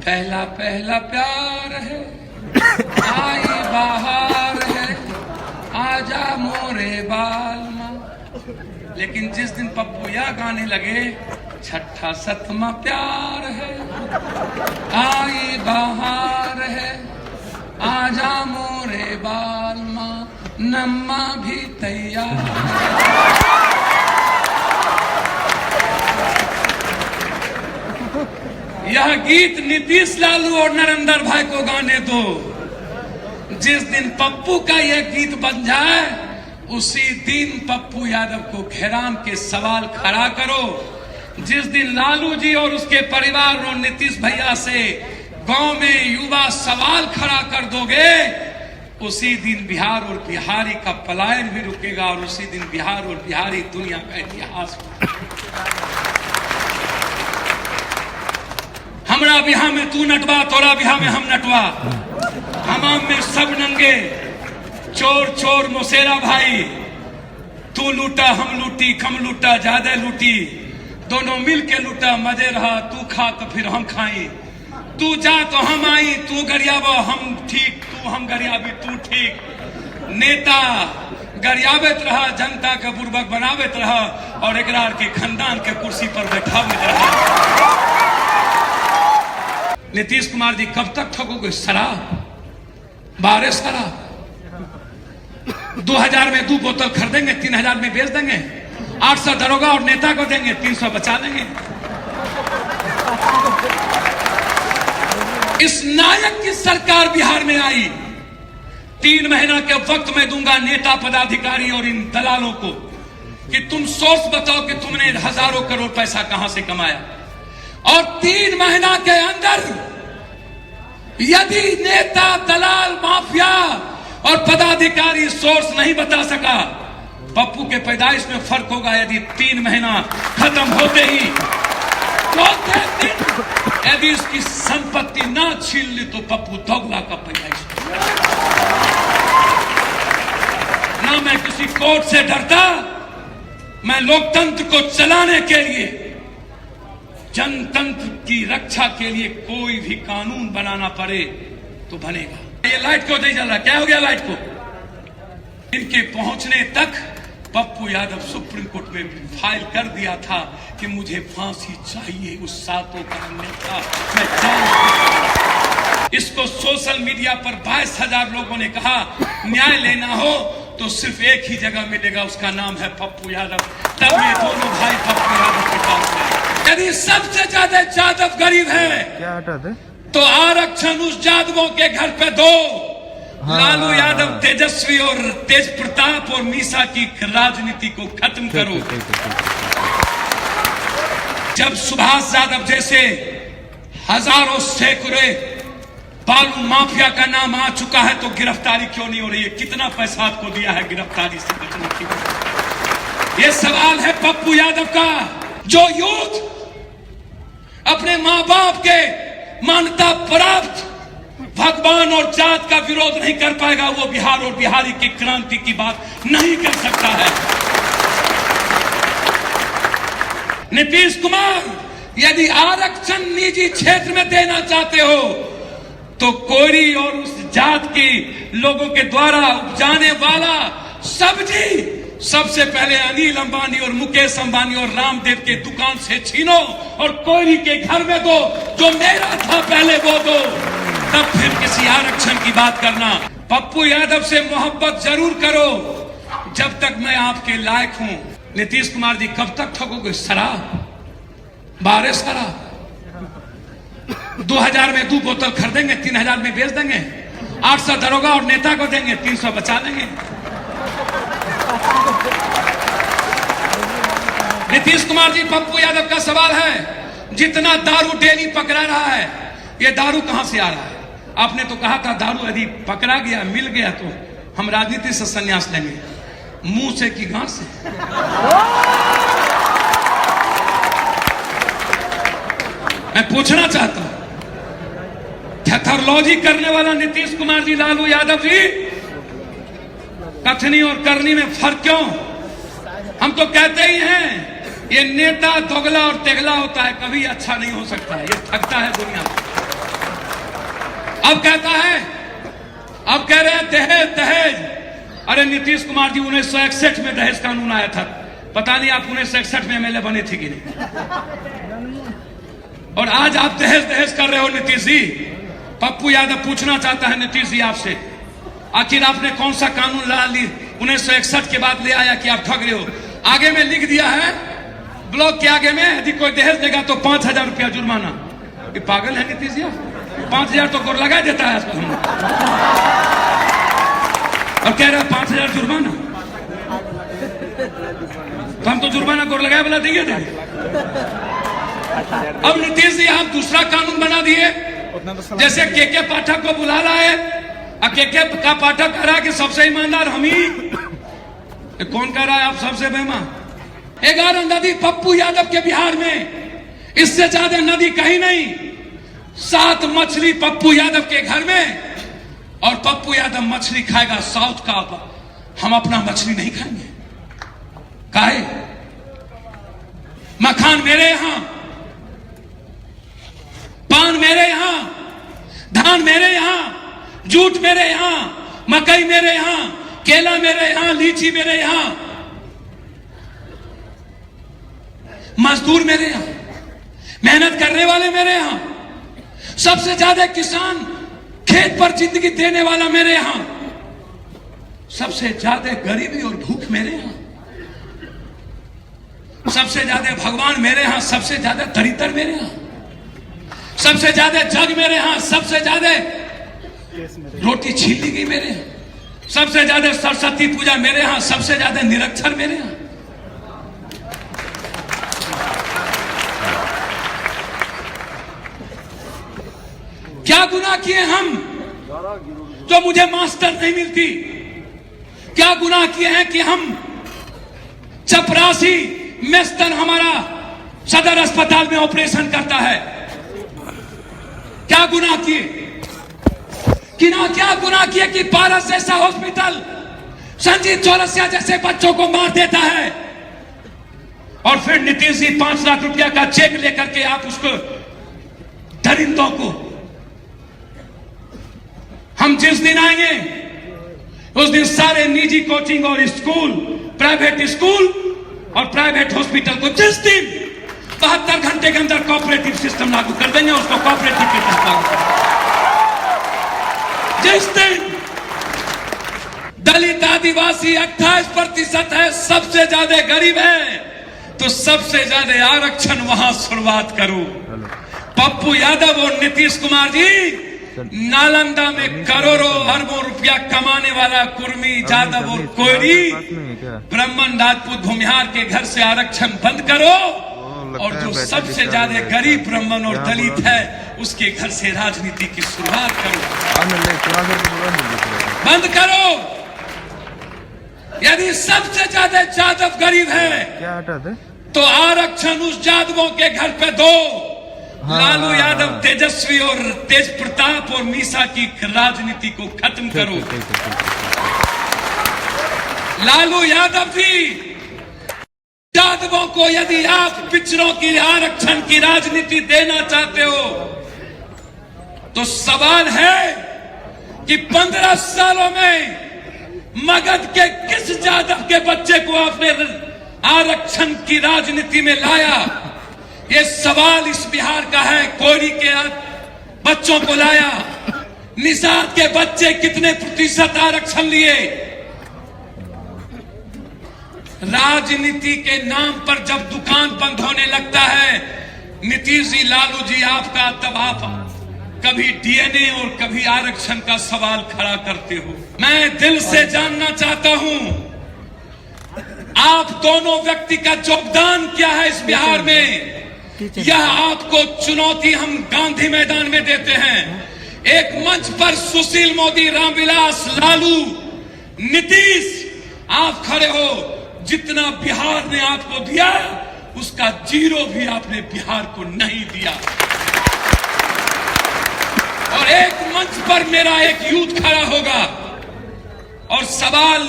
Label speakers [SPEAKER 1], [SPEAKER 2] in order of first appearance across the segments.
[SPEAKER 1] पहला पहला प्यार है, आई बाहर है, आजा मोरे बालमा। लेकिन जिस दिन पप्पू यह गाने लगे, छठा सतमा प्यार है, आई बाहर है, आजा मोरे बालमा, नम्मा भी तैयार। यह गीत नीतीश लालू और नरेंद्र भाई को गाने दो। जिस दिन पप्पू का यह गीत बन जाए, उसी दिन पप्पू यादव को घेरान के सवाल खड़ा करो। जिस दिन लालू जी और उसके परिवार और नीतीश भैया से गांव में युवा सवाल खड़ा कर दोगे, उसी दिन बिहार और बिहारी का पलायन भी रुकेगा और उसी दिन बिहार और बिहारी दुनिया का इतिहास। हमरा बिहार में तू नटवा, तोरा बिहार में हम नटवा, हमाम में सब नंगे, चोर चोर मोसेरा भाई, तू लूटा हम लूटी, कम लूटा ज्यादा लूटी, दोनों मिल के लूटा, मजे रहा, तू खा तो फिर हम खाई, तू जा तो हम आई, तू गरियाबा हम ठीक, तू हम गरियाबी तू ठीक। नेता गरियाबत रहा, जनता के बुर्बक बनावत रहा और एकरार के खानदान के कुर्सी पर बैठावत रहा। नीतीश कुमार जी कब तक ठगोगे? शराब, बारह शराब 2000 में 2 बोतल खरीदेंगे, 3000 में बेच देंगे, 800 दरोगा और नेता को देंगे, 300 बचा लेंगे। इस नायक की सरकार बिहार में आई, 3 महीना के वक्त मैं दूंगा नेता पदाधिकारी और इन दलालों को कि तुम सोर्स बताओ कि तुमने हजारों करोड़ पैसा कहां से कमाया। और 3 महीना के अंदर यदि नेता दलाल माफिया और पदाधिकारी सोर्स नहीं बता सका, पप्पू के पैदाइश में फर्क होगा। यदि 3 महीना खत्म होते ही चौथे दिन यदि इसकी संपत्ति ना छीन ली तो पप्पू दोगला का पैदाइश। ना मैं किसी कोर्ट से डरता, मैं लोकतंत्र को चलाने के लिए, जनतंत्र की रक्षा के लिए कोई भी कानून बनाना पड़े तो बनेगा। ये लाइट क्यों नहीं जल रहा? क्या हो गया लाइट को? इनके पहुंचने तक पप्पू यादव सुप्रीम कोर्ट में फाइल कर दिया था कि मुझे फांसी चाहिए उस सातों का नेता। मैं जानता, इसको सोशल मीडिया पर 22,000 लोगों ने कहा न्याय लेना हो तो सिर्फ एक ही जगह मिलेगा, उसका नाम है पप्पू यादव। तब ये दोनों भाई पप्पू यादव के पास गए। यदि सबसे ज्यादा यादव गरीब है
[SPEAKER 2] क्या हटा दे
[SPEAKER 1] तो आरक्षण उस यादवों के घर पे दो। लालू यादव, तेजस्वी और तेज प्रताप और मीसा की राजनीति को खत्म करो। जब सुभाष यादव जैसे हजारों सैकड़ों बालू माफिया का नाम आ चुका है तो गिरफ्तारी क्यों नहीं हो रही है? कितना पैसा आपको दिया है गिरफ्तारी से बचने के लिए? ये सवाल है पप्पू यादव का। जो यूथ अपने मां बाप के मान्यता प्राप्त भगवान और जात का विरोध नहीं कर पाएगा, वो बिहार और बिहारी की क्रांति की बात नहीं कर सकता है। नीतीश कुमार, यदि आरक्षण निजी क्षेत्र में देना चाहते हो तो कोयरी और उस जात की लोगों के द्वारा उपजाने वाला सब्जी सबसे पहले अनिल अंबानी और मुकेश अंबानी और रामदेव के दुकान से छीनो और कोयरी के घर में दो। जो मेरा था पहले वो दो, तब फिर किसी आरक्षण की बात करना। पप्पू यादव से मोहब्बत जरूर करो जब तक मैं आपके लायक हूं। नीतीश कुमार जी कब तक ठगोगे? शराब, बारह शराब 2000 में 2 बोतल खरीदेंगे, 3000 में बेच देंगे, 800 दरोगा और नेता को देंगे, 300 बचा लेंगे। नीतीश कुमार जी, पप्पू यादव का सवाल है, जितना दारू डेली पकड़ा रहा है, ये दारू कहां से आ रहा है? आपने तो कहा था दारू यदि पकड़ा गया, मिल गया तो हम राजनीति से संन्यास लेंगे। मुंह से कि गांठ से? मैं पूछना चाहता हूं, थेथरोलॉजी करने वाला नीतीश कुमार जी, लालू यादव जी, कथनी और करनी में फर्क क्यों? हम तो कहते ही हैं ये नेता दोगला और तेगला होता है, कभी अच्छा नहीं हो सकता है, ये ठगता है दुनिया में। अब कहता है, अब कह रहे हैं दहेज दहेज। अरे नीतीश कुमार जी 1961 में दहेज कानून आया था, पता नहीं आप 1961 में एमएलए बने थे कि नहीं। और आज आप दहेज दहेज कर रहे हो नीतीश जी। पप्पू यादव पूछना चाहता है नीतीश जी आपसे, आखिर आपने कौन सा कानून ला ली 1961 के बाद ले आया कि आप ठग रहे हो। आगे में लिख दिया है ब्लॉक के आगे में, यदि कोई दहेज देगा तो 5,000 रुपया जुर्माना। ये पागल है नीतीश जी, 5,000 तो गोर लगा देता है आजकल हम, और कह रहा है 5,000 जुर्माना। तो हम तो जुर्माना गोर लगाए वाला देंगे। अब नीतीश जी आप दूसरा कानून बना दिए, जैसे के पाठक को बुला लाए, के का पाठक कह रहा है कि सबसे ईमानदार हम ही। कौन कह रहा है आप सबसे बेईमान? 11 नदी पप्पू यादव के बिहार में, इससे ज्यादा नदी कहीं नहीं। 7 मछली पप्पू यादव के घर में, और पप्पू यादव मछली खाएगा साउथ का, हम अपना मछली नहीं खाएंगे। काहे? मखान मेरे यहां, पान मेरे यहां, धान मेरे यहां, जूट मेरे यहां, मकई मेरे यहां, केला मेरे यहां, लीची मेरे यहां, मजदूर मेरे यहां, मेहनत करने वाले मेरे यहां, सबसे ज्यादा किसान खेत पर जिंदगी देने वाला मेरे यहां, सबसे ज्यादा गरीबी और भूख मेरे यहां, सबसे ज्यादा भगवान मेरे यहां, सबसे ज्यादा दरिद्र मेरे यहां, सबसे ज्यादा जग मेरे यहां, सबसे ज्यादा रोटी छीन ली गई मेरे यहां, सबसे ज्यादा सरस्वती पूजा मेरे यहां, सबसे ज्यादा निरक्षर मेरे यहां। क्या गुनाह किए हम जो मुझे मास्टर नहीं मिलती? क्या गुनाह किए हैं कि हम चपरासी मेस्तर हमारा सदर अस्पताल में ऑपरेशन करता है? क्या गुनाह किए? क्या गुनाह किए कि पारस जैसा हॉस्पिटल संजीव चौरसिया जैसे बच्चों को मार देता है, और फिर नीतीश जी 5 लाख रुपया का चेक लेकर के आप उसको दरिंदों को, हम जिस दिन आएंगे उस दिन सारे निजी कोचिंग और स्कूल, प्राइवेट स्कूल और प्राइवेट हॉस्पिटल को जिस दिन 72 घंटे के अंदर कोऑपरेटिव सिस्टम लागू कर देंगे, उसको कोऑपरेटिव के तहत लागू कर देंगे। जिस दिन दलित आदिवासी 28% है, सबसे ज्यादा गरीब है, तो सबसे ज्यादा आरक्षण वहां शुरुआत करो। पप्पू यादव और नीतीश कुमार जी नालंदा में करोड़ों अरबों रुपया कमाने वाला कुर्मी, यादव और कोयरी, ब्राह्मण, राजपूत, भूमिहार के घर से आरक्षण बंद करो, और जो सबसे ज्यादा गरीब ब्राह्मण और दलित है उसके घर से राजनीति की शुरुआत करो, बंद करो। यदि सबसे ज्यादा यादव गरीब है तो आरक्षण उस यादवों के घर पे दो। लालू यादव, तेजस्वी और तेज प्रताप और मीसा की राजनीति को खत्म करो। लालू यादव जी, यादवों को यदि आप पिछड़ों की आरक्षण की राजनीति देना चाहते हो तो सवाल है कि 15 सालों में मगध के किस यादव के बच्चे को आपने आरक्षण की राजनीति में लाया? ये सवाल इस बिहार का है। कोयरी के बच्चों को लाया, निषाद के बच्चे कितने प्रतिशत आरक्षण लिए? राजनीति के नाम पर जब दुकान बंद होने लगता है, नीतीश जी, लालू जी, आपका तब आप कभी डीएनए और कभी आरक्षण का सवाल खड़ा करते हो। मैं दिल से जानना चाहता हूं, आप दोनों व्यक्ति का योगदान क्या है इस बिहार में? यह आपको चुनौती हम गांधी मैदान में देते हैं। एक मंच पर सुशील मोदी, रामविलास, लालू, नीतीश, आप खड़े हो। जितना बिहार ने आपको दिया उसका 0 भी आपने बिहार को नहीं दिया। और एक मंच पर मेरा एक यूथ खड़ा होगा और सवाल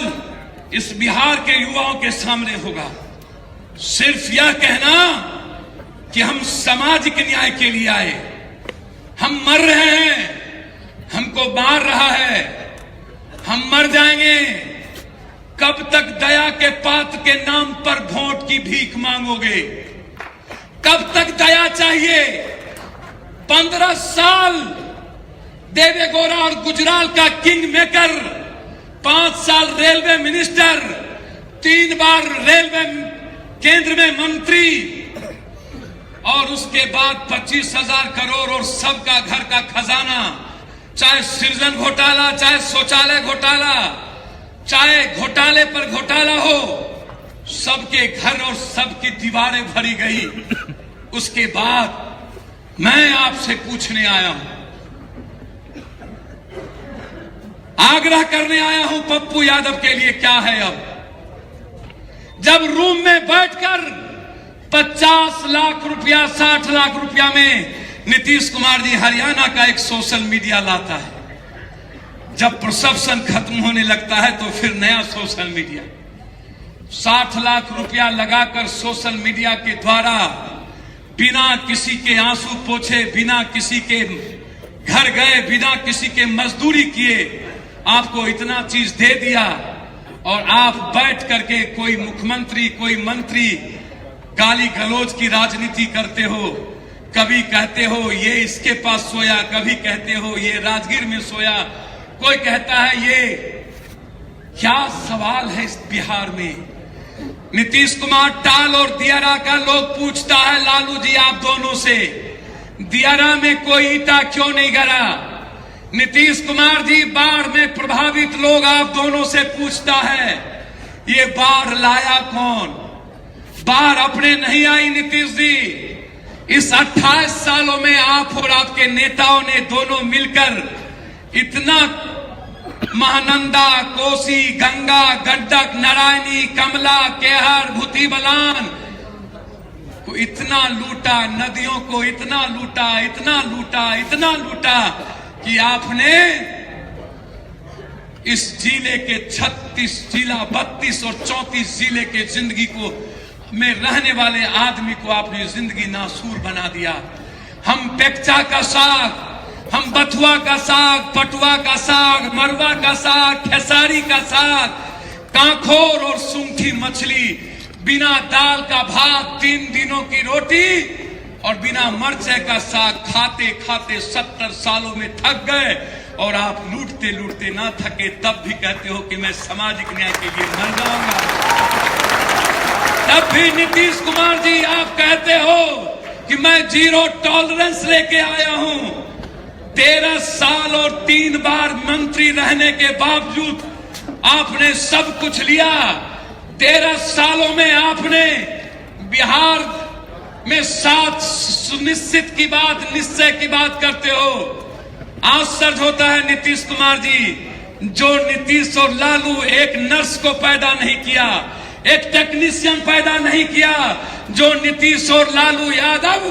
[SPEAKER 1] इस बिहार के युवाओं के सामने होगा, सिर्फ यह कहना कि हम सामाजिक न्याय के लिए आए, हम मर रहे हैं, हमको मार रहा है, हम मर जाएंगे। कब तक दया के पात्र के नाम पर वोट की भीख मांगोगे? कब तक दया चाहिए? 15 साल देवेगौड़ा और गुजराल का किंग मेकर, 5 साल रेलवे मिनिस्टर, 3 बार रेलवे केंद्र में मंत्री, और उसके बाद 25,000 करोड़ और सबका घर का खजाना, चाहे सृजन घोटाला, चाहे शौचालय घोटाला, चाहे घोटाले पर घोटाला हो, सबके घर और सबकी दीवारें भरी गई। उसके बाद मैं आपसे पूछने आया हूं, आग्रह करने आया हूं पप्पू यादव के लिए, क्या है अब जब रूम में बैठकर 50 लाख रुपया, 60 लाख रुपया में नीतीश कुमार जी हरियाणा का एक सोशल मीडिया लाता है, जब प्रसप्शन खत्म होने लगता है तो फिर नया सोशल मीडिया, 60 लाख रुपया लगाकर सोशल मीडिया के द्वारा बिना किसी के आंसू पोछे, बिना किसी के घर गए, बिना किसी के मजदूरी किए आपको इतना चीज दे दिया, और आप बैठ करके कोई मुख्यमंत्री, कोई मंत्री गाली गलौज की राजनीति करते हो। कभी कहते हो ये इसके पास सोया, कभी कहते हो ये राजगीर में सोया, कोई कहता है ये क्या सवाल है इस बिहार में। नीतीश कुमार टाल और दियारा का लोग पूछता है लालू जी आप दोनों से, दियारा में कोई ईटा क्यों नहीं गिरा? नीतीश कुमार जी बाढ़ में प्रभावित लोग आप दोनों से पूछता है ये बाढ़ लाया कौन? बाढ़ अपने नहीं आई नीतीश जी, इस 28 सालों में आप और आपके नेताओं ने दोनों मिलकर इतना महानंदा, कोसी, गंगा, गंडक, नारायणी, कमला, केहर, भूती बलान को इतना लूटा, नदियों को इतना लूटा, इतना लूटा, इतना लूटा कि आपने इस जिले के 36 जिला, 32 और 34 जिले के जिंदगी को में रहने वाले आदमी को आपने जिंदगी नासूर बना दिया। हम पेक्चा का साग, हम बथुआ का साग, पटुआ का साग, मरवा का साग, खेसारी का साग, कांखोर और सूंठी मछली, बिना दाल का भात, 3 दिनों की रोटी और बिना मरचे का साग खाते खाते 70 सालों में थक गए, और आप लूटते लूटते ना थके, तब भी कहते हो कि मैं सामाजिक न्याय के लिए मर जाऊंगा। तब भी नीतीश कुमार जी आप कहते हो कि मैं 0 टॉलरेंस लेके आया हूं। 13 साल और 3 बार मंत्री रहने के बावजूद आपने सब कुछ लिया। 13 सालों में आपने बिहार में 7 सुनिश्चित की बात, निश्चय की बात करते हो। आश्चर्य होता है नीतीश कुमार जी, जो नीतीश और लालू एक नर्स को पैदा नहीं किया, एक टेक्नीशियन पैदा नहीं किया, जो नीतीश और लालू यादव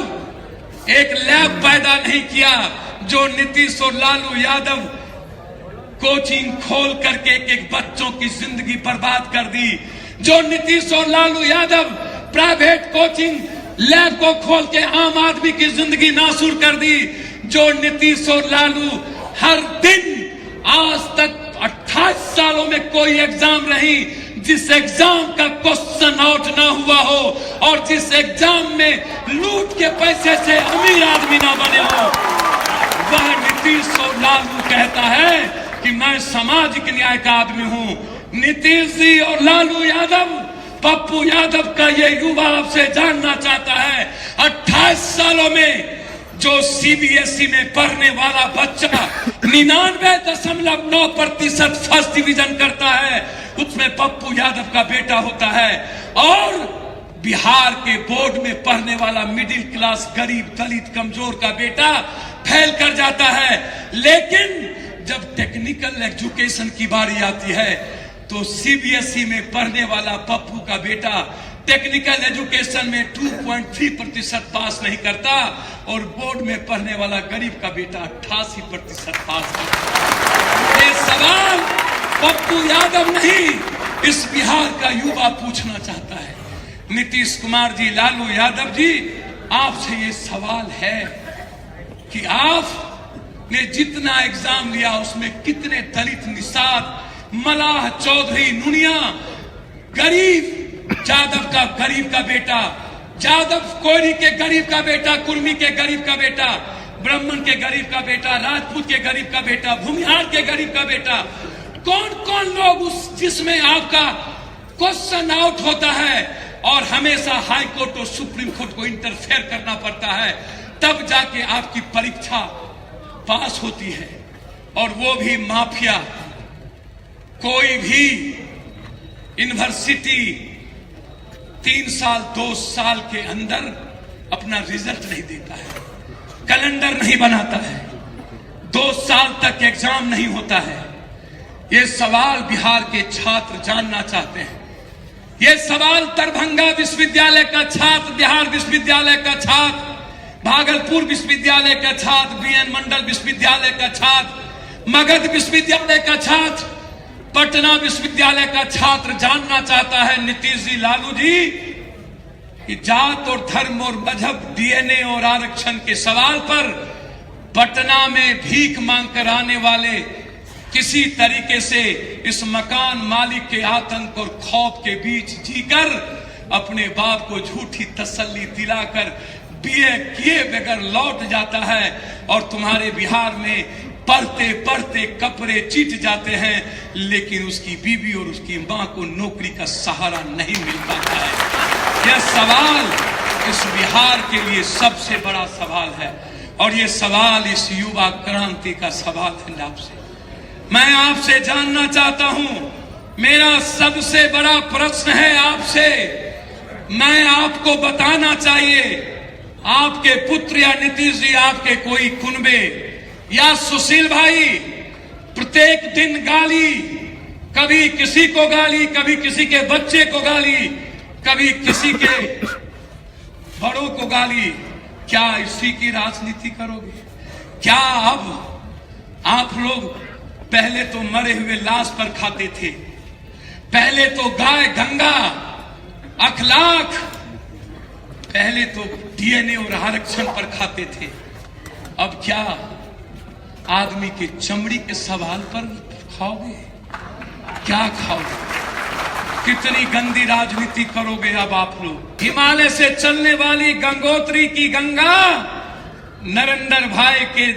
[SPEAKER 1] एक लैब पैदा नहीं किया, जो नीतीश और लालू यादव कोचिंग खोल करके एक बच्चों की जिंदगी बर्बाद कर दी, जो नीतीश और Lalu Yadav private coaching lab को खोल के आम आदमी की जिंदगी नासूर कर दी, जो नीतीश और लालू हर दिन आज तक 28 सालों में कोई एग्जाम नहीं जिस एग्जाम का क्वेश्चन आउट ना हुआ हो, और जिस एग्जाम में लूट के पैसे से अमीर आदमी ना बने हो, वह नीतीश और लालू कहता है कि मैं सामाजिक न्याय का आदमी हूं। नीतीश जी और लालू यादव, पप्पू यादव का ये युवा आपसे जानना चाहता है, 28 सालों में जो सीबीएसई में पढ़ने वाला बच्चा 99.9% फर्स्ट डिवीजन करता है, उसमें पप्पू यादव का बेटा होता है, और बिहार के बोर्ड में पढ़ने वाला मिडिल क्लास, गरीब, दलित, कमजोर का बेटा फेल कर जाता है। लेकिन जब टेक्निकल एजुकेशन की बारी आती है तो सीबीएसई में पढ़ने वाला पप्पू का बेटा टेक्निकल एजुकेशन में 2.3% पास नहीं करता, और बोर्ड में पढ़ने वाला गरीब का बेटा 88% पास करता। ये सवाल पप्पू यादव नहीं, इस बिहार का युवा पूछना चाहता है। नीतीश कुमार जी, लालू यादव जी, आपसे ये सवाल है कि आप ने जितना एग्जाम लिया उसमें कितने दलित निषाद, मलाह, चौधरी, नुनिया, गरीब जादव का गरीब का बेटा, जादव कोरी के गरीब का बेटा, कुर्मी के गरीब का बेटा, ब्राह्मण के गरीब का बेटा, राजपूत के गरीब का बेटा, भूमिहार के गरीब का बेटा, कौन कौन लोग उस जिसमें आपका क्वेश्चन आउट होता है और हमेशा हाई कोर्ट और सुप्रीम कोर्ट को इंटरफेयर करना पड़ता है, तब जाके आपकी परीक्षा पास होती है। और वो भी माफिया। कोई भी यूनिवर्सिटी 3 साल 2 साल के अंदर अपना रिजल्ट नहीं देता है, कैलेंडर नहीं बनाता है, 2 साल तक एग्जाम नहीं होता है। ये सवाल बिहार के छात्र जानना चाहते हैं। ये सवाल दरभंगा विश्वविद्यालय का छात्र, बिहार विश्वविद्यालय का छात्र, भागलपुर विश्वविद्यालय का छात्र, बीएन मंडल विश्वविद्यालय का छात्र, मगध विश्वविद्यालय का छात्र, पटना विश्वविद्यालय का छात्र जानना चाहता है। नीतीश जी, लालू जी, कि जात और धर्म और मजहब, डीएनए और आरक्षण के सवाल पर पटना में भीख मांग कर आने वाले किसी तरीके से इस मकान मालिक के आतंक और खौफ के बीच जीकर अपने बाप को झूठी तसल्ली दिलाकर बीए किए बगैर लौट जाता है और तुम्हारे बिहार में पढ़ते पढ़ते कपड़े चिट जाते हैं, लेकिन उसकी बीवी और उसकी मां को नौकरी का सहारा नहीं मिल पाता है। यह सवाल इस बिहार के लिए सबसे बड़ा सवाल है और यह सवाल इस युवा क्रांति का सवाल है। आपसे मैं आपसे जानना चाहता हूं, मेरा सबसे बड़ा प्रश्न है आपसे, मैं आपको बताना चाहिए, आपके पुत्र या नीतीश जी, आपके कोई कुनबे या सुशील भाई प्रत्येक दिन गाली, कभी किसी को गाली, कभी किसी के बच्चे को गाली, कभी किसी के बड़ों को गाली, क्या इसी की राजनीति करोगे? क्या अब आप लोग पहले तो मरे हुए लाश पर खाते थे, पहले तो गाय गंगा अखलाक, पहले तो डीएनए और आरक्षण पर खाते थे, अब क्या आदमी के चमड़ी के सवाल पर खाओगे? क्या खाओगे? कितनी गंदी राजनीति करोगे अब आप लोग? हिमालय से चलने वाली गंगोत्री की गंगा नरेंद्र भाई के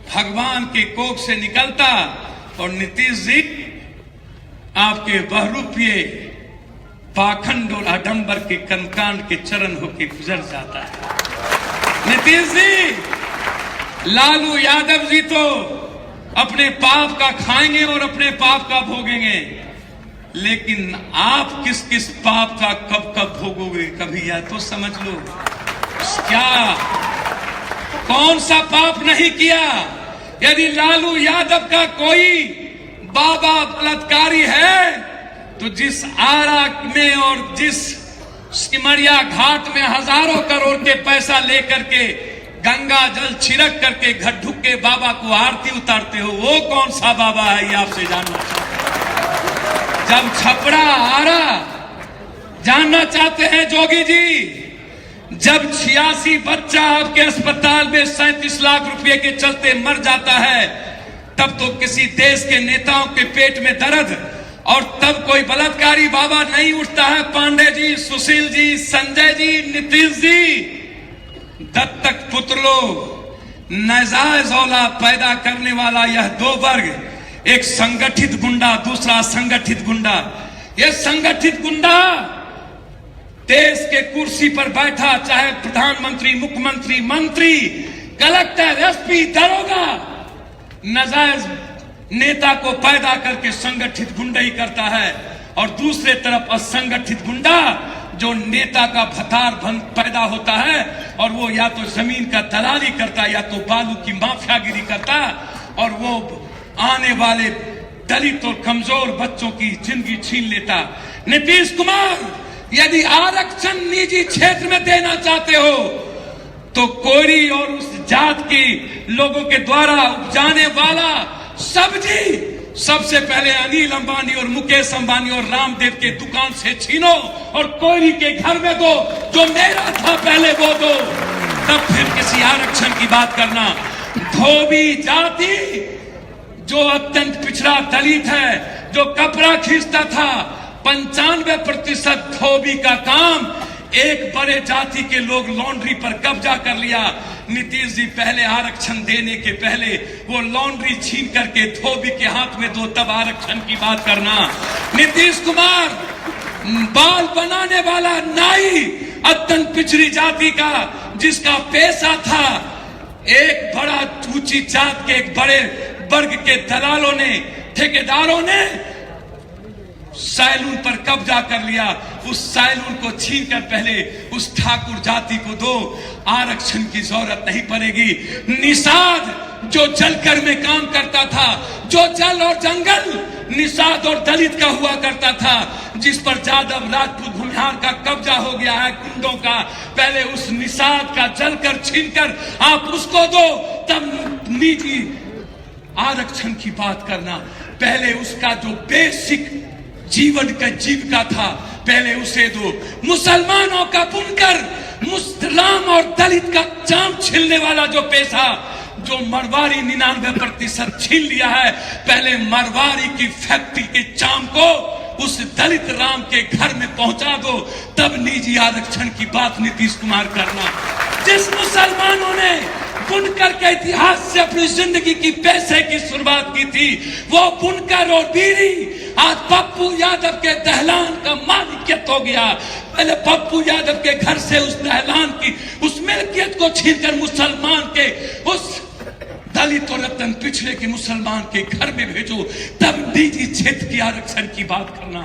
[SPEAKER 1] भगवान के कोख से निकलता और नीतीश जी आपके बहुरूपीय पाखंड और आडंबर के कर्मकांड के चरण होके गुजर जाता है। नीतीश जी, लालू यादव जी तो अपने पाप का खाएंगे और अपने पाप का भोगेंगे, लेकिन आप किस किस पाप का कब कब भोगोगे? कभी या तो समझ लो, क्या कौन सा पाप नहीं किया? यदि लालू यादव का कोई बाबा बलात्कारी है तो जिस आरा में और जिस सिमरिया घाट में हजारों करोड़ के पैसा लेकर के गंगा जल छिड़क करके घड्ढुक के बाबा को आरती उतारते हो, वो कौन सा बाबा है? ये आपसे जानना चाहते। जब छपरा आरा जानना चाहते हैं जोगी जी, जब 86 बच्चा आपके अस्पताल में 37 लाख रुपए के चलते मर जाता है, तब तो किसी देश के नेताओं के पेट में दर्द, और तब कोई बलात्कारी बाबा नहीं उठता है। पांडे जी, सुशील जी, संजय जी, नीतीश जी, दत्तक पुत्र लोग, नाजायज औलाद पैदा करने वाला यह दो वर्ग, एक संगठित गुंडा, दूसरा असंगठित गुंडा। यह संगठित गुंडा देश के कुर्सी पर बैठा, चाहे प्रधानमंत्री, मुख्यमंत्री, मंत्री, कलेक्टर, एसपी, दरोगा, नाजायज नेता को पैदा करके संगठित गुंडाई करता है, और दूसरे तरफ असंगठित गुंडा जो नेता का भतार पैदा होता है और वो या तो जमीन का दलाली करता या तो बालू की माफियागिरी करता, और वो आने वाले दलित और कमजोर बच्चों की जिंदगी छीन लेता। नीतीश कुमार, यदि आरक्षण निजी क्षेत्र में देना चाहते हो तो कोरी और उस जात की लोगों के द्वारा उपजाने वाला सब्जी सबसे पहले अनिल अंबानी और मुकेश अंबानी और रामदेव के दुकान से छीनो और कोयरी के घर में दो, जो मेरा था पहले वो दो, तब फिर किसी आरक्षण की बात करना। धोबी जाति जो अत्यंत पिछड़ा दलित है, जो कपड़ा खींचता था, 95% धोबी का काम एक बड़े जाति के लोग लॉन्ड्री पर कब्जा कर लिया। नीतीश जी पहले आरक्षण देने के पहले वो लॉन्ड्री छीन करके धोबी के हाथ में दो, तब आरक्षण की बात करना। नीतीश कुमार बाल बनाने वाला नाई, अत्यंत पिछड़ी जाति का जिसका पेशा था, एक बड़ा ऊंची जात के एक बड़े वर्ग के दलालों ने, ठेकेदारों ने सैलून पर कब्जा कर लिया। उस सैलून को छीन कर पहले उस ठाकुर जाति को दो, आरक्षण की जरूरत नहीं पड़ेगी। निषाद जो जलकर में काम करता था, जो जल और जंगल निषाद और दलित का हुआ करता था, जिस पर यादव राजपूत भूमिहार का कब्जा हो गया है, गुंडों का, पहले उस निषाद का जलकर छीनकर आप उसको दो, तब निजी आरक्षण की बात करना। पहले उसका जो बेसिक जीवन का जीविका था, पहले उसे दो। मुसलमानों का बुनकर, मुस्लिम और दलित का चाम छीलने वाला जो पेशा, जो मरवारी 99% छीन लिया है, पहले मरवारी की फैक्ट्री के चाम को उस दलित राम के घर में पहुंचा दो, तब निजी आरक्षण की बात नीतीश कुमार करना। जिस मुसलमानों ने बुनकर के इतिहास से अपनी जिंदगी की पैसे की शुरुआत की थी, वो बुनकर और बीड़ी आज पप्पू यादव के दहलान का मालिकियत हो गया। पहले पप्पू यादव के घर से उस दहलान की उस मिल्कियत को छीनकर मुसलमान के, उस दलित और रतन पिछड़े के मुसलमान के घर में भेजो, तब निजी क्षेत्र की आरक्षण की बात करना।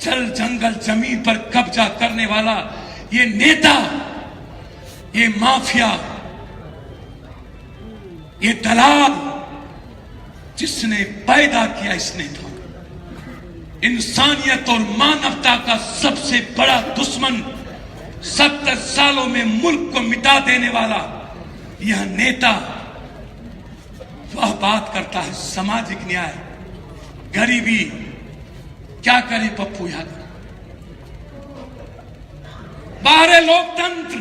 [SPEAKER 1] जल जंगल जमीन पर कब्जा करने वाला ये नेता, ये माफिया, ये दलाल जिसने पैदा किया इस नेता, इंसानियत और मानवता का सबसे बड़ा दुश्मन, 70 सालों में मुल्क को मिटा देने वाला यह नेता, वह बात करता है सामाजिक न्याय, गरीबी। क्या करे पप्पू यादव? बाहर लोकतंत्र,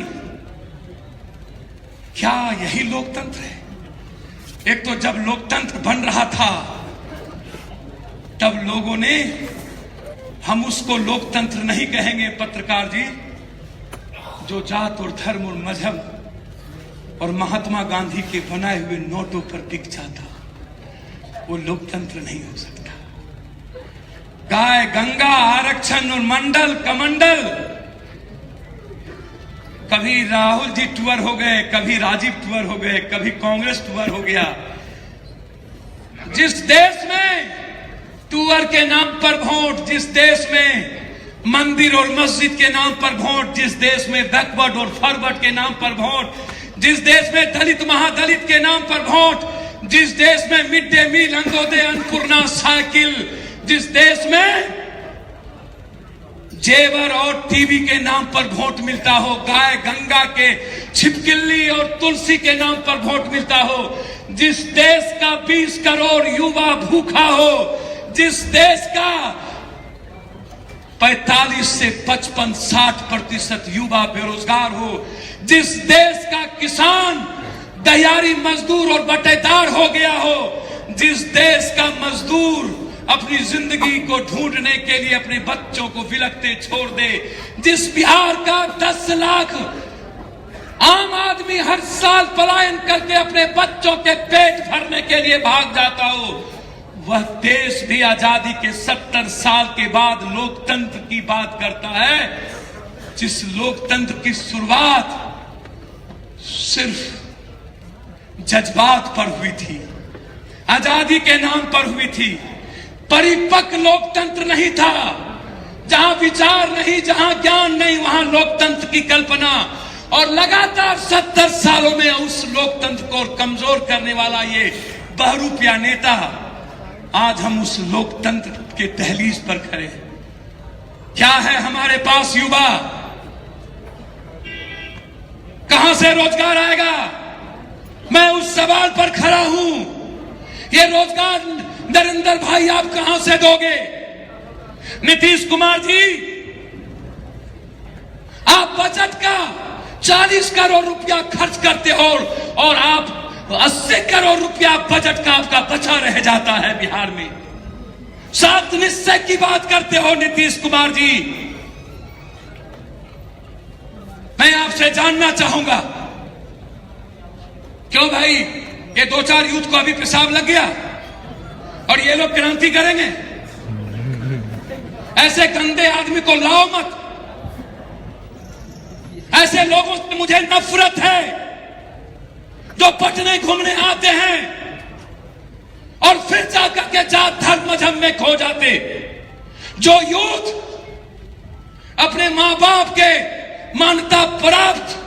[SPEAKER 1] क्या यही लोकतंत्र है? एक तो जब लोकतंत्र बन रहा था, तब लोगों ने, हम उसको लोकतंत्र नहीं कहेंगे पत्रकार जी, जो जात और धर्म और मजहब और महात्मा गांधी के बनाए हुए नोटों पर टिक जाता, वो लोकतंत्र नहीं हो सकता। गाय गंगा आरक्षण और मंडल कमंडल, कभी राहुल जी टूर हो गए, कभी राजीव टूर हो गए, कभी कांग्रेस टूर हो गया। जिस देश में टूर के नाम पर वोट, जिस देश में मंदिर और मस्जिद के नाम पर वोट, जिस देश में बैकवर्ड और फॉरवर्ड के नाम पर वोट, जिस देश में दलित महादलित के नाम पर वोट, जिस देश में mid day meal, Antyodaya, Annapurna, cycle, जिस देश में जेवर और टीवी के नाम पर वोट मिलता हो, गाय गंगा के छिपकली और तुलसी के नाम पर वोट मिलता हो, जिस देश का 20 करोड़ युवा भूखा हो, जिस देश का 45 से 55-60% युवा बेरोजगार हो, जिस देश का किसान दहाड़ी मजदूर और बटेदार हो गया हो, जिस देश का मजदूर अपनी जिंदगी को ढूंढने के लिए अपने बच्चों को बिलखते छोड़ दे, जिस बिहार का 10 लाख आम आदमी हर साल पलायन करके अपने बच्चों के पेट भरने के लिए भाग जाता हो, वह देश भी आजादी के 70 साल के बाद लोकतंत्र की बात करता है, जिस लोकतंत्र की शुरुआत सिर्फ जज्बात पर हुई थी, आजादी के नाम पर हुई थी। परिपक्व लोकतंत्र नहीं था, जहां विचार नहीं, जहां ज्ञान नहीं, वहां लोकतंत्र की कल्पना। और लगातार 70 सालों में उस लोकतंत्र को कमजोर करने वाला ये बहरूपिया नेता, आज हम उस लोकतंत्र के दहलीज पर खड़े हैं। क्या है हमारे पास युवा? कहां से रोजगार आएगा? मैं उस सवाल पर खड़ा हूं। ये रोजगार नरेंद्र भाई आप कहां से दोगे? नीतीश कुमार जी, आप बजट का 40 करोड़ रुपया खर्च करते हो और आप तो 80 करोड़ रुपया बजट का आपका बचा रह जाता है बिहार में। सात निश्चय की बात करते हो नीतीश कुमार जी। मैं आपसे जानना चाहूंगा, क्यों भाई ये 2-4 यूथ को अभी पेशाब लग गया और ये लोग क्रांति करेंगे? ऐसे गंदे आदमी को लाओ मत। ऐसे लोगों से मुझे नफरत है जो पटने घूमने आते हैं और फिर जाकर के जात धर्म मजहब में खो जाते। जो यूथ अपने मां बाप के मान्यता प्राप्त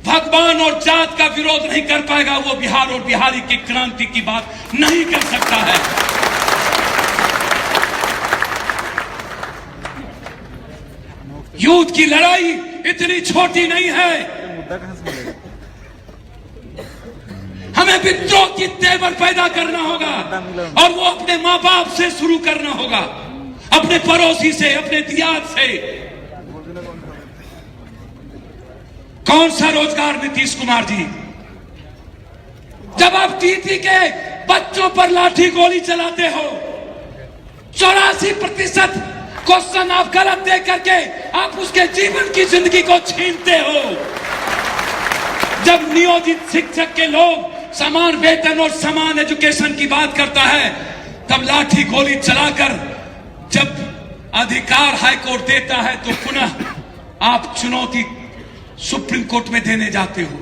[SPEAKER 1] भगवान और जात का विरोध नहीं कर पाएगा, वो बिहार और बिहारी की क्रांति की बात नहीं कर सकता है। यूथ की लड़ाई इतनी छोटी नहीं है। हमें विद्रोह की तेवर पैदा करना होगा और वो अपने मां बाप से शुरू करना होगा, अपने पड़ोसी से, अपने दियाद से। कौन सा रोजगार नीतीश कुमार जी? जब आप टीटी के बच्चों पर लाठी गोली चलाते हो, 84% क्वेश्चन आप गलत दे करके आप उसके जीवन की जिंदगी को छीनते हो। जब नियोजित शिक्षक के लोग समान वेतन और समान एजुकेशन की बात करता है, तब लाठी गोली चलाकर जब अधिकार हाईकोर्ट देता है तो पुनः आप चुनौती सुप्रीम कोर्ट में देने जाते हो।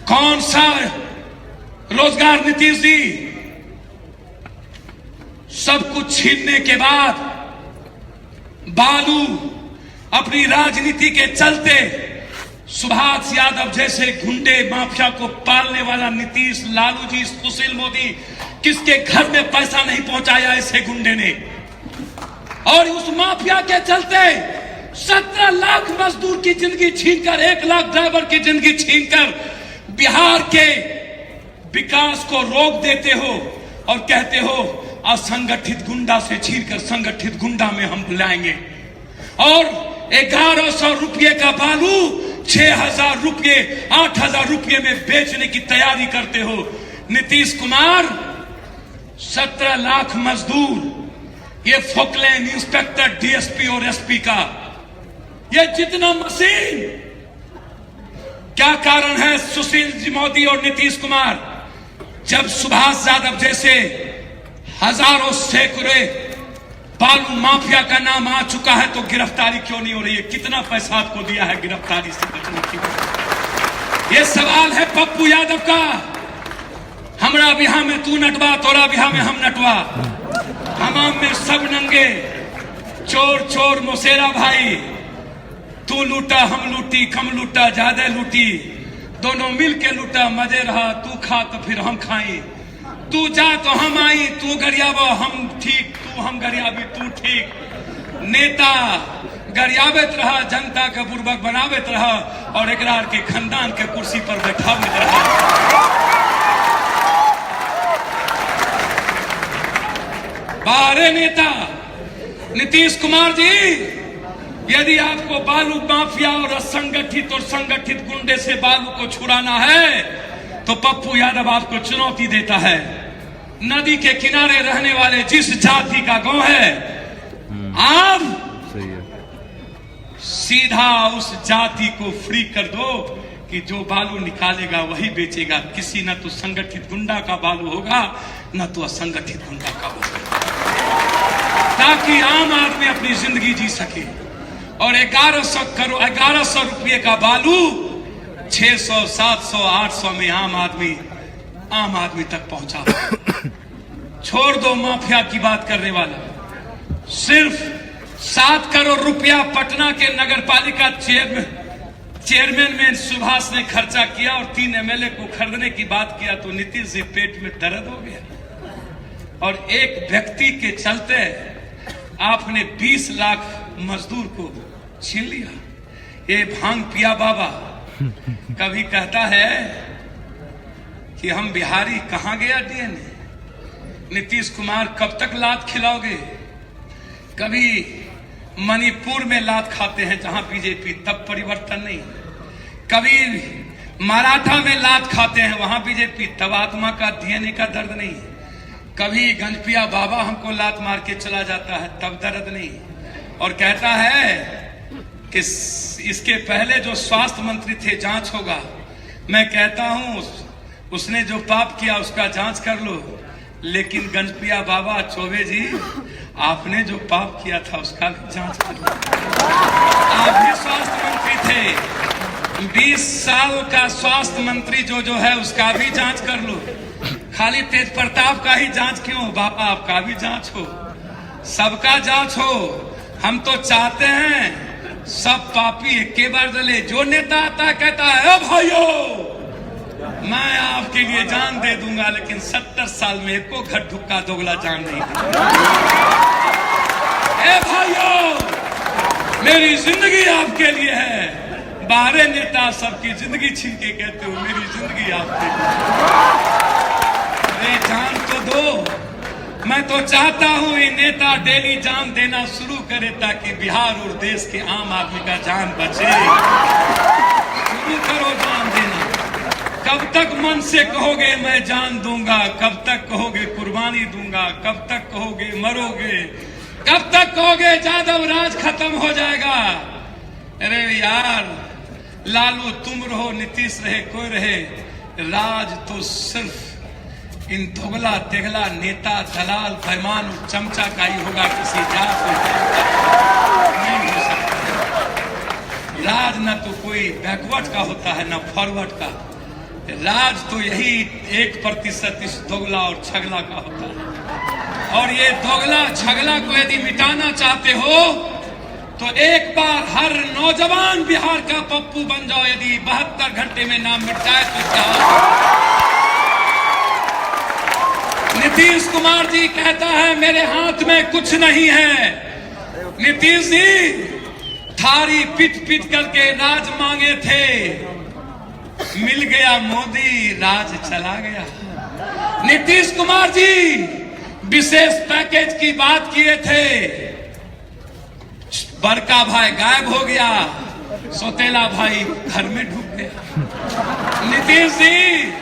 [SPEAKER 1] कौन सा रोजगार नीतीश जी? सब कुछ छीनने के बाद बालू अपनी राजनीति के चलते सुभाष यादव जैसे गुंडे माफिया को पालने वाला नीतीश, लालू जी, सुशील मोदी, किसके घर में पैसा नहीं पहुंचाया ऐसे गुंडे ने। और उस माफिया के चलते 17 लाख मजदूर की जिंदगी छीनकर, 1 लाख ड्राइवर की जिंदगी छीनकर बिहार के विकास को रोक देते हो और कहते हो असंगठित गुंडा से छीनकर संगठित गुंडा में हम बुलाएंगे। और 1100 रुपये का बालू 6000 रुपये, 8000 रुपये में बेचने की तैयारी करते हो। नीतीश कुमार 17 लाख मजदूर, ये फोकलैंड इंस्पेक्टर, डीएसपी और एसपी का ये जितना मशीन, क्या कारण है सुशील जी मोदी और नीतीश कुमार? जब सुभाष यादव जैसे हजारों सैकड़ों बालू माफिया का नाम आ चुका है तो गिरफ्तारी क्यों नहीं हो रही है? कितना पैसा आपको दिया है गिरफ्तारी से बचने की? ये सवाल है पप्पू यादव का। हमरा बिहार में तू नटवा, तोरा बिहार में हम नटवा, हमाम में सब नंगे, चोर चोर मोसेरा भाई, तू लूटा हम लूटी, कम लूटा ज्यादा लूटी, दोनों मिल के लूटा, मजे रहा, तू खा तो फिर हम खाई, तू जा तो हम आई, तू गरियाबो हम ठीक, तू हम गरियाबी तू ठीक। नेता गरियाबत रहा, जनता के बुर्बक बनावत रहा और एकरार के खानदान के कुर्सी पर बैठावत रहा। बारे नेता नीतीश कुमार जी, यदि आपको बालू माफिया और असंगठित और संगठित गुंडे से बालू को छुड़ाना है तो पप्पू यादव आपको चुनौती देता है। नदी के किनारे रहने वाले जिस जाति का गांव है, आप सीधा उस जाति को फ्री कर दो कि जो बालू निकालेगा वही बेचेगा। किसी न तो संगठित गुंडा का बालू होगा, न तो असंगठित गुंडा का होगा, ताकि आम आदमी अपनी जिंदगी जी सके। और 1100 रुपये का बालू 600, 700, 800 में आम आदमी तक पहुंचा। छोड़ दो माफिया की बात करने वाला। सिर्फ 7 करोड़ रुपया पटना के नगर पालिका चेयरमैन में सुभाष ने खर्चा किया और 3 एमएलए को खरीदने की बात किया तो नीतीश जी पेट में दर्द हो गया। और एक व्यक्ति के चलते आपने 20 लाख मजदूर को छीन लिया। ये भांग पिया बाबा कभी कहता है कि हम बिहारी कहां गया डीएनए। नीतीश कुमार कब तक लात खिलाओगे? कभी मणिपुर में लात खाते हैं जहां बीजेपी, तब परिवर्तन नहीं। कभी मराठा में लात खाते हैं वहां बीजेपी, तब आत्मा का डीएनए का दर्द नहीं। कभी गंजपिया बाबा हमको लात मार के चला जाता है, तब दर्द नहीं। और कहता है कि इसके पहले जो स्वास्थ्य मंत्री थे जांच होगा। मैं कहता हूं उसने जो पाप किया उसका जांच कर लो, लेकिन गंजपिया बाबा चौबे जी आपने जो पाप किया था उसका भी जांच कर लो। आप भी स्वास्थ्य मंत्री थे, 20 साल का स्वास्थ्य मंत्री जो है उसका भी जांच कर लो। खाली तेज प्रताप का ही जांच क्यों, बाबा आपका भी जांच हो, सबका जांच हो। हम तो चाहते हैं सब पापी एक के बार जले। जो नेता आता कहता है ओ भाइयों मैं आपके लिए जान दे दूंगा, लेकिन 70 साल में एको घर ढुक्का दोगला जान नहीं दूंगा। ए भाइयों मेरी जिंदगी आपके लिए है। बाहर नेता सबकी जिंदगी छीन के कहते हो मेरी जिंदगी आपके लिए, जान तो दो। मैं तो चाहता हूं ये नेता डेली जान देना शुरू करे ताकि बिहार और देश के आम आदमी का जान बचे। शुरू करो जान देना। कब तक मन से कहोगे मैं जान दूंगा, कब तक कहोगे कुर्बानी दूंगा, कब तक कहोगे मरोगे, कब तक कहोगे यादव राज खत्म हो जाएगा। अरे यार लालू तुम रहो, नीतीश रहे, कोई रहे, राज तो सिर्फ इन दोगला तेगला नेता दलाल बेईमान चमचा का ही होगा, किसी जात नहीं हो सकता। राज न तो कोई बैकवर्ड का होता है न फॉरवर्ड का, राज तो यही 1% इस दोगला और छगला का होता है। और ये दोगला छगला को यदि मिटाना चाहते हो तो एक बार हर नौजवान बिहार का पप्पू बन जाओ। यदि 72 घंटे में नाम मिट जाए तो क्या। नीतीश कुमार जी कहता है मेरे हाथ में कुछ नहीं है। नीतीश जी थारी पीट पीट करके राज मांगे थे, मिल गया मोदी, राज चला गया। नीतीश कुमार जी विशेष पैकेज की बात किए थे, बड़का भाई गायब हो गया, सौतेला भाई घर में ढुक गया। नीतीश जी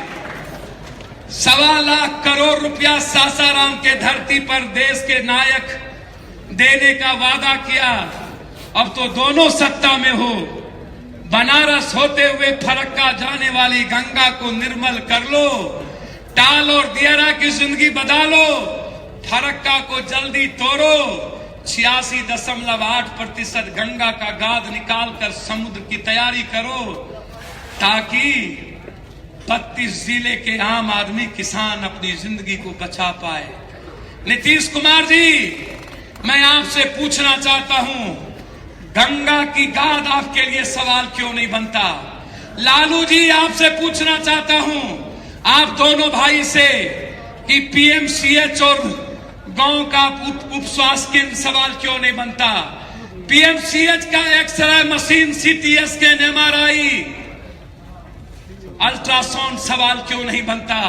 [SPEAKER 1] 1.25 लाख करोड़ रुपया सासाराम के धरती पर देश के नायक देने का वादा किया। अब तो दोनों सत्ता में हो। बनारस होते हुए फरक्का जाने वाली गंगा को निर्मल कर लो, टाल और दियारा की जिंदगी बदलो, फरक्का को जल्दी तोड़ो। 86.8% गंगा का गाद निकालकर समुद्र की तैयारी करो ताकि 32 जिले के आम आदमी किसान अपनी जिंदगी को बचा पाए। नीतीश कुमार जी मैं आपसे पूछना चाहता हूं, गंगा की गाद आपके लिए सवाल क्यों नहीं बनता? लालू जी आपसे पूछना चाहता हूं, आप दोनों भाई से कि पीएमसीएच और गांव का उप स्वास्थ्य केंद्र सवाल क्यों नहीं बनता? पीएमसीएच का x ray machine, CT scan, MRI, ultrasound सवाल क्यों नहीं बनता?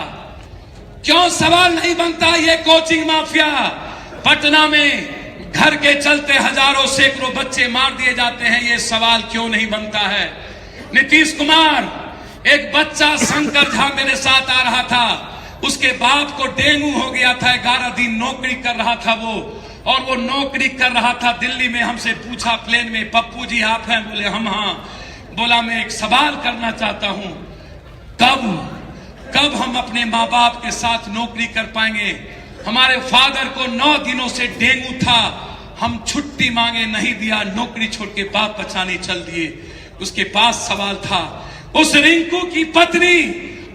[SPEAKER 1] क्यों सवाल नहीं बनता? ये कोचिंग माफिया पटना में घर के चलते हजारों सैकड़ों बच्चे मार दिए जाते हैं, ये सवाल क्यों नहीं बनता है? नीतीश कुमार, एक बच्चा शंकर झा मेरे साथ आ रहा था, उसके बाप को डेंगू हो गया था, 11 दिन नौकरी कर रहा था वो, और वो नौकरी कर रहा था दिल्ली में। हमसे पूछा प्लेन में, पप्पू जी आप हैं? बोले हम हाँ। बोला मैं एक सवाल करना चाहता हूं, कब हम अपने माँ बाप के साथ नौकरी कर पाएंगे? हमारे फादर को 9 दिनों से डेंगू था, हम छुट्टी मांगे नहीं दिया, नौकरी छोड़ के बाप बचाने चल दिए। उसके पास सवाल था। उस रिंकू की पत्नी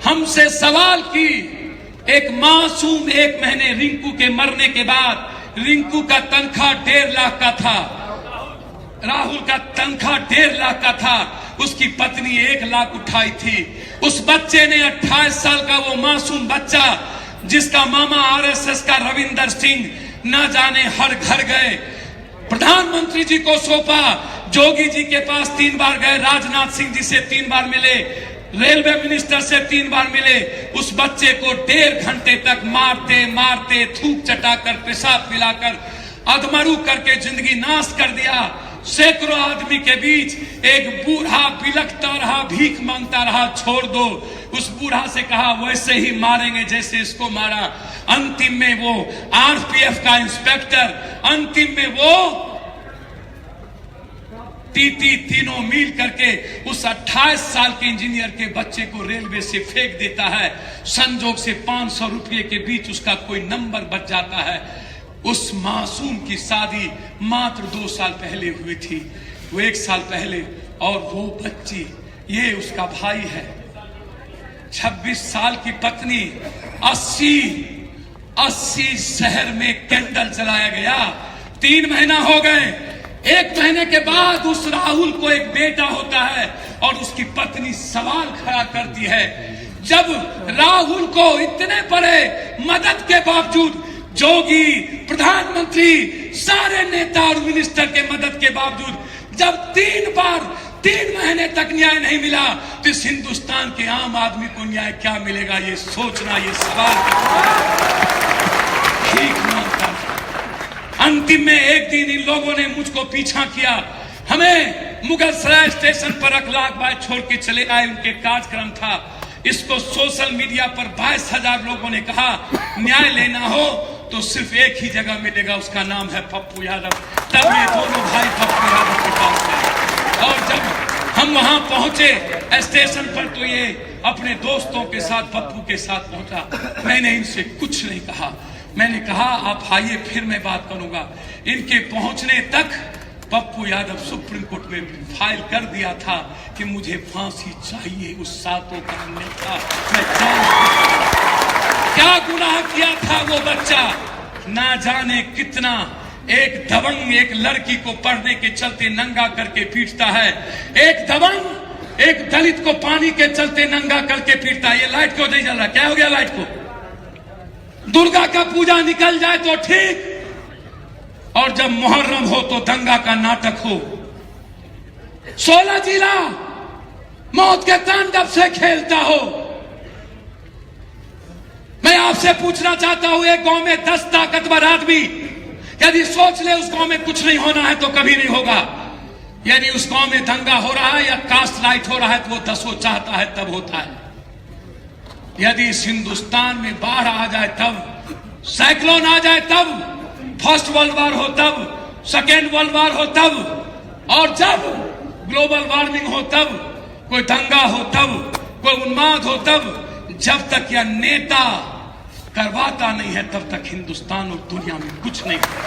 [SPEAKER 1] हमसे सवाल की, एक मासूम 1 महीने रिंकू के मरने के बाद, रिंकू का तनख्वाह 1.5 लाख का था, राहुल का तनख्वाह 1.5 लाख का था, उसकी पत्नी 1 लाख उठाई थी। उस बच्चे ने 28 साल का वो मासूम बच्चा जिसका मामा आरएसएस का रविंदर सिंह न जाने हर घर गए, प्रधानमंत्री जी को सौंपा, जोगी जी के पास 3 बार गए, राजनाथ सिंह जी से 3 बार मिले, रेलवे मिनिस्टर से 3 बार मिले। उस बच्चे को 1.5 घंटे तक मारते मारते, थूक चटाकर, पेशाब पिलाकर, अधमरू करके जिंदगी नाश कर दिया। सैकड़ों आदमी के बीच एक बूढ़ा बिलखता रहा, भीख मांगता रहा, छोड़ दो। उस बूढ़ा से कहा वैसे ही मारेंगे जैसे इसको मारा। अंतिम में वो आरपीएफ का इंस्पेक्टर, अंतिम में वो तीनों मिल करके उस 28 साल के इंजीनियर के बच्चे को रेलवे से फेंक देता है। संजोग से 500 रुपये के बीच उसका कोई नंबर बच जाता है। उस मासूम की शादी मात्र 2 साल पहले हुई थी, वो 1 साल पहले, और वो बच्ची ये उसका भाई है। 26 साल की पत्नी, 80 शहर में कैंडल जलाया गया। 3 महीना हो गए। 1 महीने के बाद उस राहुल को एक बेटा होता है और उसकी पत्नी सवाल खड़ा करती है, जब राहुल को इतने बड़े मदद के बावजूद, जोगी, प्रधानमंत्री, सारे नेता और मिनिस्टर के मदद के बावजूद, जब 3 महीने तक न्याय नहीं मिला, तो इस हिंदुस्तान के आम आदमी को न्याय क्या मिलेगा? ये सोचना, ये सवाल ठीक मानता। अंतिम में एक दिन इन लोगों ने मुझको पीछा किया। हमें मुगल सराय स्टेशन पर अखलाक बात छोड़ के चले आए, उनके कार्यक्रम था। इसको सोशल मीडिया पर 22,000 लोगों ने कहा न्याय लेना हो तो सिर्फ एक ही जगह मिलेगा, उसका नाम है पप्पू यादव। तब ये दोनों भाई पप्पू यादव के पास गए और जब हम वहां पहुंचे स्टेशन पर, तो ये अपने दोस्तों के साथ, पप्पू के साथ पहुंचा। मैंने इनसे कुछ नहीं कहा। मैंने कहा आप आइए, फिर मैं बात करूंगा। इनके पहुंचने तक पप्पू यादव सुप्रीम कोर्ट में फाइल कर दिया था कि मुझे फांसी चाहिए। उस सातों का नेता, मैं क्या गुनाह किया था वो बच्चा, ना जाने कितना। एक दबंग एक लड़की को पढ़ने के चलते नंगा करके पीटता है। एक दबंग एक दलित को पानी के चलते नंगा करके पीटता है। ये लाइट क्यों नहीं जल रहा? क्या हो गया लाइट को? दुर्गा का पूजा निकल जाए तो ठीक, और जब मुहर्रम हो तो दंगा का नाटक हो। 16 जिला मौत के तांडव से खेलता हो। मैं आपसे पूछना चाहता हूं, एक गांव में 10 ताकतवर आदमी यदि सोच ले उस गांव में कुछ नहीं होना है तो कभी नहीं होगा। यदि उस गांव में दंगा हो रहा है या कास्ट लाइट हो रहा है तो वो 10 चाहता है तब होता है। यदि इस हिंदुस्तान में बाढ़ आ जाए तब, साइक्लोन आ जाए तब, फर्स्ट वर्ल्ड वॉर हो तब, सेकेंड वर्ल्ड वॉर हो तब, और जब ग्लोबल वार्मिंग हो तब, कोई दंगा हो तब, कोई उन्माद हो तब, जब तक यह नेता करवाता नहीं है तब तक हिंदुस्तान और दुनिया में कुछ नहीं होता।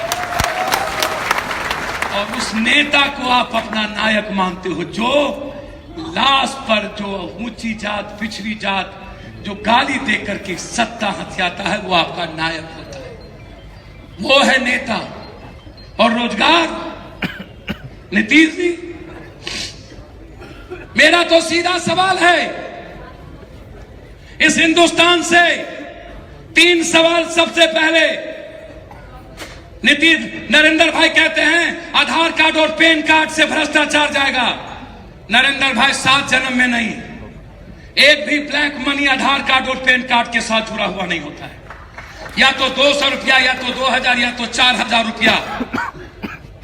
[SPEAKER 1] और उस नेता को आप अपना नायक मानते हो, जो लाश पर जो ऊंची जात, पिछड़ी जात जो गाली दे करके सत्ता हथियाता है, वो आपका नायक होता है, वो है नेता। और रोजगार, नीतीश जी, मेरा तो सीधा सवाल है इस हिंदुस्तान से। 3 सवाल। सबसे पहले, नीतीश नरेंद्र भाई कहते हैं आधार कार्ड और पैन कार्ड से भ्रष्टाचार जाएगा। नरेंद्र भाई 7 जन्म में नहीं, एक भी ब्लैक मनी आधार कार्ड और पैन कार्ड के साथ जुड़ा हुआ नहीं होता है। या तो 200 रुपया, या तो 2000, या तो 4000 रुपया।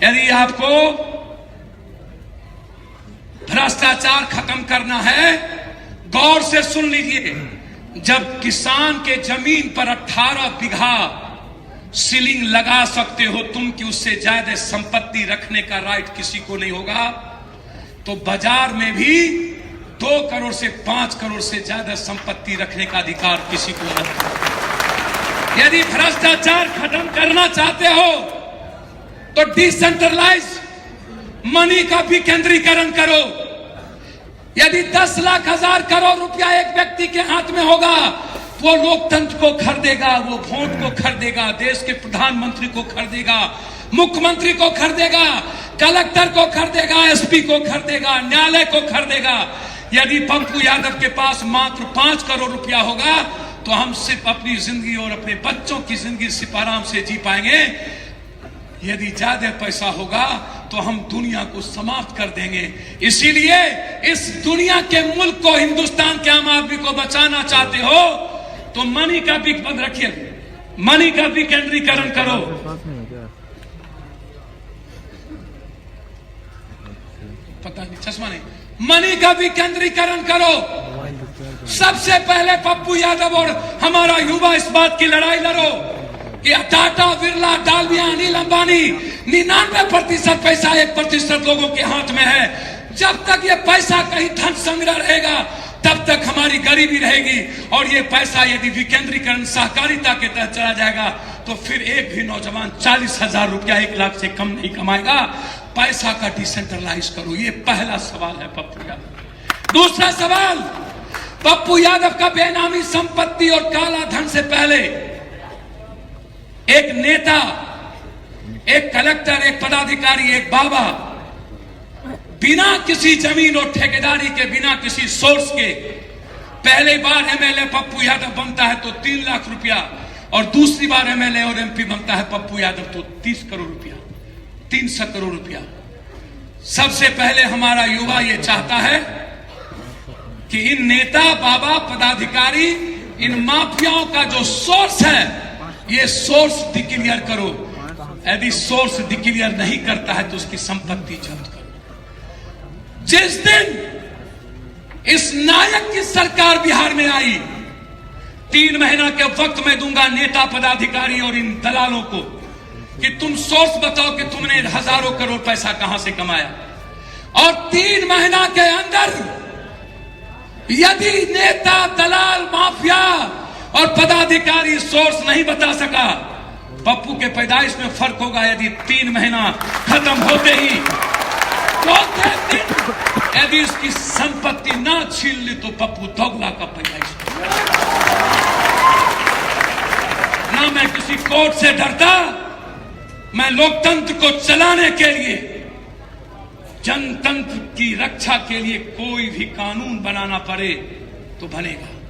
[SPEAKER 1] यदि आपको भ्रष्टाचार खत्म करना है, गौर से सुन लीजिए। जब किसान के जमीन पर 18 बीघा सीलिंग लगा सकते हो तुम कि उससे ज्यादा संपत्ति रखने का राइट किसी को नहीं होगा, तो बाजार में भी 2 करोड़ से 5 करोड़ से ज्यादा संपत्ति रखने का अधिकार किसी को नहीं। यदि भ्रष्टाचार खत्म करना चाहते हो तो डिसेंट्रलाइज मनी का विकेंद्रीकरण करो। यदि 10 लाख 1000 करोड़ रुपया एक व्यक्ति के हाथ में होगा, वो लोकतंत्र को खरीदेगा, वो वोट को खरीदेगा, देश के प्रधानमंत्री को खरीदेगा, मुख्यमंत्री को खरीदेगा, कलेक्टर को खरीदेगा, एसपी को खरीदेगा, न्यायालय को खरीदेगा। यदि पप्पू यादव के पास मात्र 5 करोड़ रुपया होगा तो हम सिर्फ अपनी जिंदगी और अपने बच्चों की जिंदगी सिर्फ आराम से जी पाएंगे। यदि ज्यादा पैसा होगा तो हम दुनिया को समाप्त कर देंगे। इसीलिए इस दुनिया के मुल्क को, हिंदुस्तान के आम आदमी को बचाना चाहते हो तो मनी का भी बंद रखिए, मनी का भी केंद्रीकरण करो। पता नहीं, चश्मा नहीं, मनी का विकेंद्रीकरण करो। सबसे पहले पप्पू यादव और हमारा युवा इस बात की लड़ाई लड़ो कि टाटा, बिरला, डालमिया, अनिल अंबानी 99% पैसा 1% लोगों के हाथ में है। जब तक ये पैसा कहीं धन संग्रह रहेगा तब तक हमारी गरीबी रहेगी। और ये पैसा यदि विकेंद्रीकरण सहकारिता के तहत चला जाएगा तो फिर एक भी नौजवान 40,000 रुपया 1 लाख से कम नहीं कमाएगा। पैसा का डिसेंट्रलाइज करो, ये पहला सवाल है पप्पू यादव। दूसरा सवाल, पप्पू यादव का बेनामी संपत्ति और काला धन से पहले एक नेता, एक कलेक्टर, एक पदाधिकारी, एक बाबा बिना किसी जमीन और ठेकेदारी के, बिना किसी सोर्स के पहली बार एमएलए पप्पू यादव बनता है तो 3 लाख रुपया, और दूसरी बार एमएलए और एमपी बनता है पप्पू यादव तो 30 करोड़ रुपया, 300 करोड़ रुपया। सबसे पहले हमारा युवा ये चाहता है कि इन नेता, बाबा, पदाधिकारी, इन माफियाओं का जो सोर्स है ये सोर्स डिक्लेयर करो। यदि सोर्स डिक्लेयर नहीं करता है तो उसकी संपत्ति जब्त करो। जिस दिन इस नायक की सरकार बिहार में आई, 3 महीना के वक्त मैं दूंगा नेता, पदाधिकारी और इन दलालों को कि तुम सोर्स बताओ कि तुमने हजारों करोड़ पैसा कहां से कमाया। और 3 महीना के अंदर यदि नेता, दलाल, माफिया और पदाधिकारी सोर्स नहीं बता सका, पप्पू के पैदाइश में फर्क होगा। यदि 3 महीना खत्म होते ही यदि इसकी संपत्ति ना छीन ली तो पप्पू दोगला का पैदाइश। ना मैं किसी कोर्ट से डरता, मैं लोकतंत्र को चलाने के लिए, जनतंत्र की रक्षा के लिए कोई भी कानून बनाना पड़े तो बनेगा।